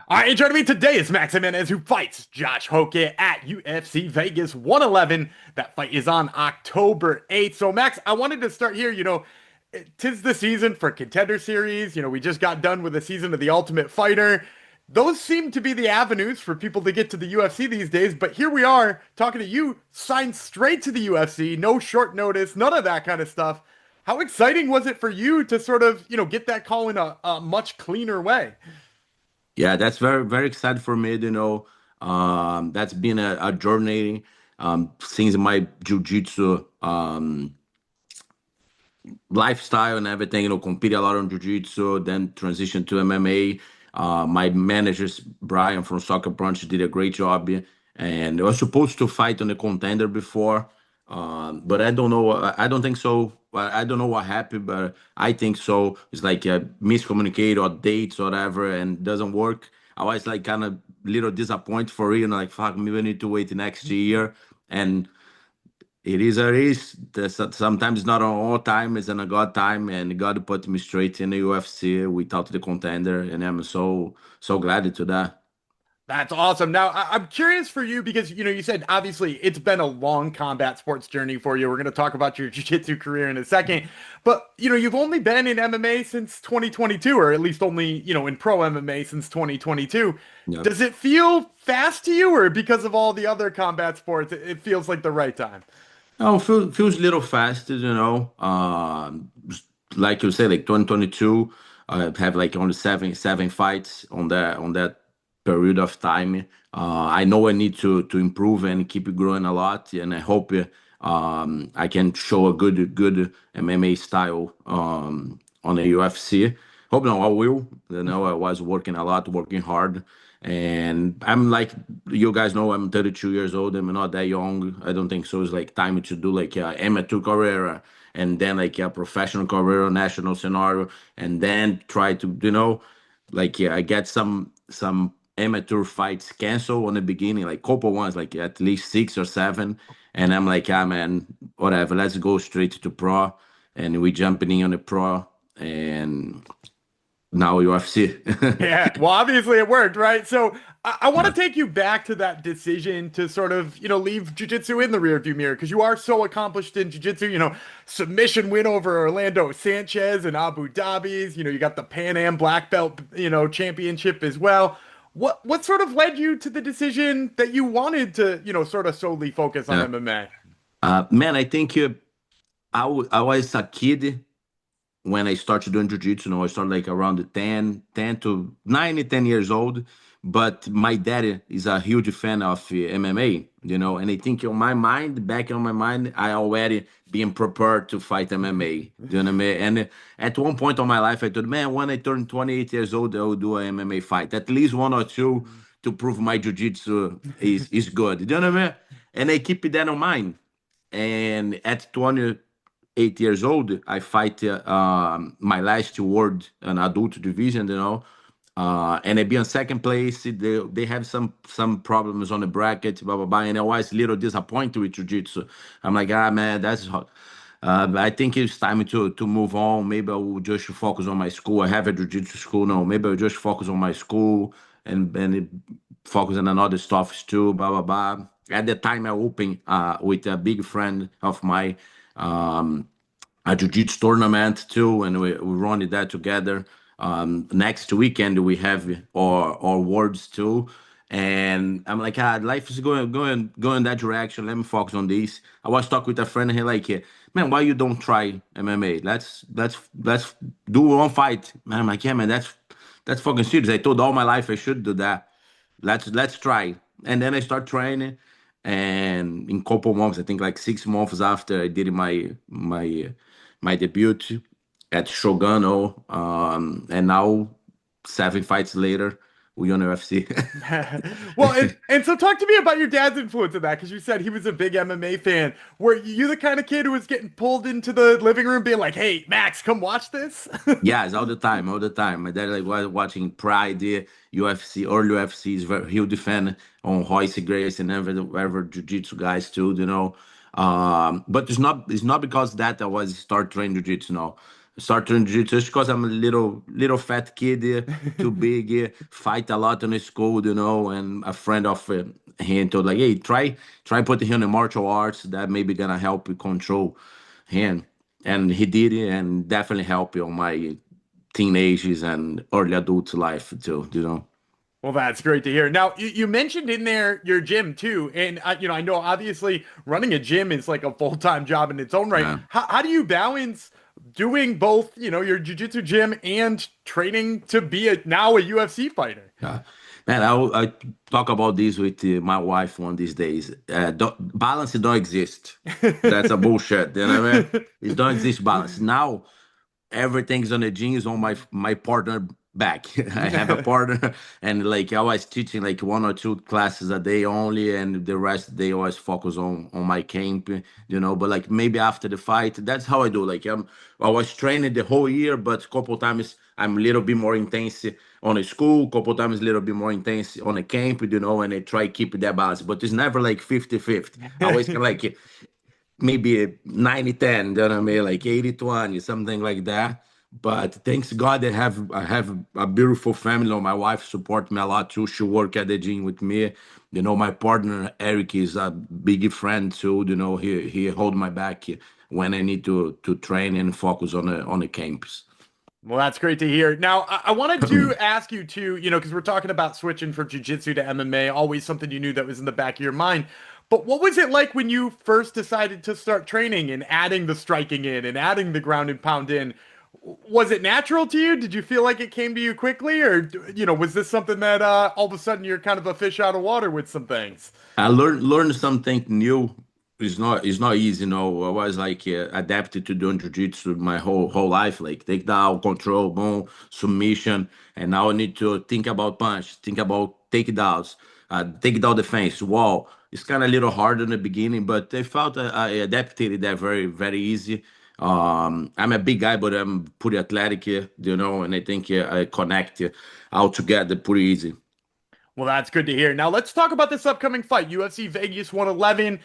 All right, and joining me today is Max Gimenis, who fights Josh Hokit at UFC Vegas 111. That fight is on October 8th. So, Max, I wanted to start here. Tis the season for Contender Series. We just got done with the season of The Ultimate Fighter. Those seem to be the avenues for people to get to the UFC these days. But here we are talking to you, signed straight to the UFC, no short notice, none of that kind of stuff. How exciting was it for you to sort of, get that call in a much cleaner way? Yeah, that's very, very exciting for me, that's been a journey since my jiu-jitsu lifestyle and everything, compete a lot on jiu-jitsu, then transition to MMA. My managers, Brian from Soccer Punch, did a great job. And I was supposed to fight on the contender before, but I don't know. I don't think so. I don't know what happened, but I think so. It's like a miscommunicate or dates or whatever, and doesn't work. I was like kind of little disappointed for real, like fuck, maybe we need to wait next year. And it is a race. Sometimes it's not on all time, it's on a God time, and God put me straight in the UFC without the contender, and I'm so glad to that. That's awesome. Now, I'm curious for you because, you said obviously it's been a long combat sports journey for you. We're going to talk about your jiu-jitsu career in a second. But, you've only been in MMA since 2022, or at least only, in pro MMA since 2022. Yeah. Does it feel fast to you, or because of all the other combat sports, it feels like the right time? No, feels a little fast, like you said, like 2022, I have like only seven fights on that period of time. I know I need to improve and keep growing a lot, and I hope I can show a good MMA style on the UFC. Hope now I will. I was working a lot, working hard, and I'm like you guys know I'm 32 years old. I'm not that young. I don't think so. It's like time to do like a amateur career and then like a professional career, national scenario, and then try to like I get some amateur fights canceled on the beginning, like couple ones, like at least six or seven, and I'm like, ah man, whatever. Let's go straight to pro, and we jumping in on the pro, and now UFC. Yeah, well, obviously it worked, right? So I want to take you back to that decision to sort of, leave jiu-jitsu in the rearview mirror because you are so accomplished in jiu-jitsu, submission win over Orlando Sanchez and Abu Dhabi's, you got the Pan Am black belt, championship as well. What sort of led you to the decision that you wanted to, sort of solely focus on Yeah. MMA? Man, I think I was a kid when I started doing jiu-jitsu. I started like around the 10 to 9, 10 years old. But my dad is a huge fan of MMA, and I think on my mind, back on my mind, I already being prepared to fight MMA. You know what I mean? And at one point of my life, I thought, man, when I turn 28 years old, I will do an MMA fight, at least one or two to prove my jiu-jitsu is good. You know what I mean? And I keep that in mind. And at 28 years old, I fight my last world, an adult division, and I be on second place. They have some problems on the bracket, blah blah blah. And I was a little disappointed with jiu-jitsu. I'm like, ah man, that's hot. I think it's time to move on. Maybe I will just focus on my school. I have a jiu-jitsu school now. Maybe I'll just focus on my school and focus on another stuff too, blah blah blah. At the time, I opened with a big friend of mine um, a jiu-jitsu tournament too, and we run that together. Next weekend we have our worlds too, and I'm like, life is going that direction. Let me focus on this. I was talking with a friend and he like, man, why you don't try MMA? Let's do one fight. Man, I'm like, yeah, man, that's fucking serious. I told all my life I should do that. Let's try. And then I start training, and in couple months, I think like 6 months after I did my debut at Shogano, and now 7 fights later, we on UFC. Well, and so talk to me about your dad's influence in that, because you said he was a big MMA fan. Were you the kind of kid who was getting pulled into the living room being like, "Hey, Max, come watch this"? Yes, all the time, all the time. My dad like was watching Pride, UFC, early UFC is very huge fan on Royce Grace and ever jiu-jitsu guys too, But it's not because that I was start training jiu-jitsu, no. Start doing jiu-jitsu just because I'm a little fat kid, too big, fight a lot in the school, and a friend of him told like, hey, try putting him in martial arts. That maybe gonna help you control him. And he did it, and definitely help you on my teenagers and early adult life too. Well, that's great to hear. Now, you mentioned in there your gym too, and I know obviously running a gym is like a full-time job in its own right. Yeah. How do you balance doing both, your jiu-jitsu gym and training to be now a UFC fighter? Yeah. Man, I talk about this with my wife one these days. Balance don't exist. That's a bullshit. You know what I mean? It don't exist balance. Now everything's on the jeans on my partner back. I have a partner, and like I was teaching like one or two classes a day only, and the rest they always focus on my camp, But like maybe after the fight, that's how I do. Like I was training the whole year, but a couple times I'm a little bit more intense on a school, couple times a little bit more intense on a camp, and I try keep that balance. But it's never like 50-50. I always kind of like maybe 90-10, you know what I mean? Like 80-20, something like that. But thanks God I have a beautiful family. My wife support me a lot too. She work at the gym with me. My partner Eric is a big friend too. He hold my back when I need to train and focus on the camps. Well, that's great to hear. Now, I wanted to ask you too, because we're talking about switching from jiu-jitsu to MMA, always something you knew that was in the back of your mind. But what was it like when you first decided to start training and adding the striking in and adding the ground and pound in? Was it natural to you? Did you feel like it came to you quickly, or was this something that all of a sudden you're kind of a fish out of water with some things? I learned something new. It's not easy, I was like adapted to doing jiu-jitsu my whole life, like takedown, control, boom, submission, and now I need to think about punch, think about takedowns, takedown defense, wall. It's kind of a little hard in the beginning, but I felt I adapted that very very easy. I'm a big guy, but I'm pretty athletic, and I think I connect all together pretty easy. Well, that's good to hear. Now let's talk about this upcoming fight, UFC Vegas 111.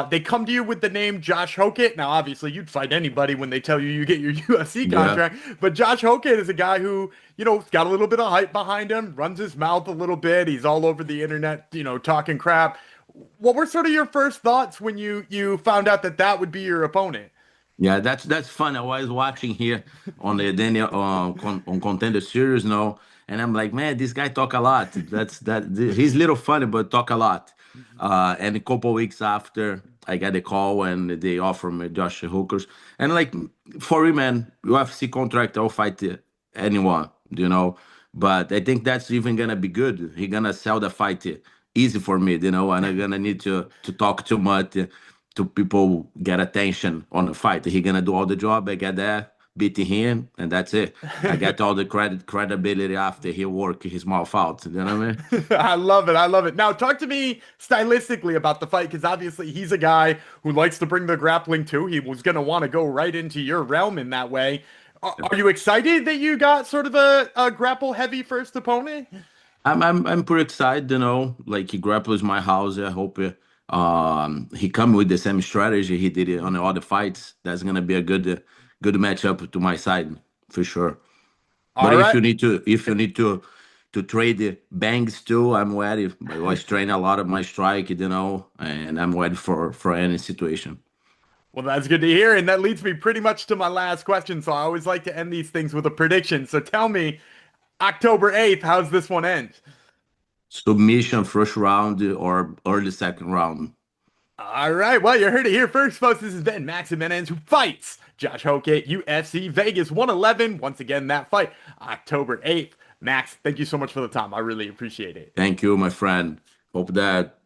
They come to you with the name Josh Hokit. Now, obviously, you'd fight anybody when they tell you you get your UFC Yeah. contract, but Josh Hokit is a guy who, got a little bit of hype behind him, runs his mouth a little bit. He's all over the internet, talking crap. What were sort of your first thoughts when you found out that that would be your opponent? Yeah, that's fun. I was watching here on the Daniel on Contender Series, and I'm like, man, this guy talk a lot. He's a little funny, but talk a lot. And a couple weeks after, I got a call and they offer me Josh Hookers, and like for him, man, UFC contract, I'll fight anyone, But I think that's even gonna be good. He gonna sell the fight easy for me, and I'm gonna need to talk too much to people get attention on the fight. He gonna do all the job. I get there, beat him, and that's it. I get all the credibility after he work his mouth out. You know what I mean? I love it. I love it. Now, talk to me stylistically about the fight because obviously he's a guy who likes to bring the grappling too. He was going to want to go right into your realm in that way. Are you excited that you got sort of a grapple heavy first opponent? I'm pretty excited. Like he grapples my house. I hope he come with the same strategy he did it on the other fights. That's gonna be a good matchup to my side for sure. But All right. if you need to trade the bangs too, I'm ready. I was training a lot of my strike, and I'm ready for any situation. Well, that's good to hear. And that leads me pretty much to my last question. So I always like to end these things with a prediction. So tell me, October 8th, how's this one end? Submission first round or early second round. All right. Well, you heard it here first, folks. This has been Max Gimenis who fights Josh Hokit, UFC Vegas 111. Once again, that fight, October 8th. Max, thank you so much for the time. I really appreciate it. Thank you, my friend. Hope that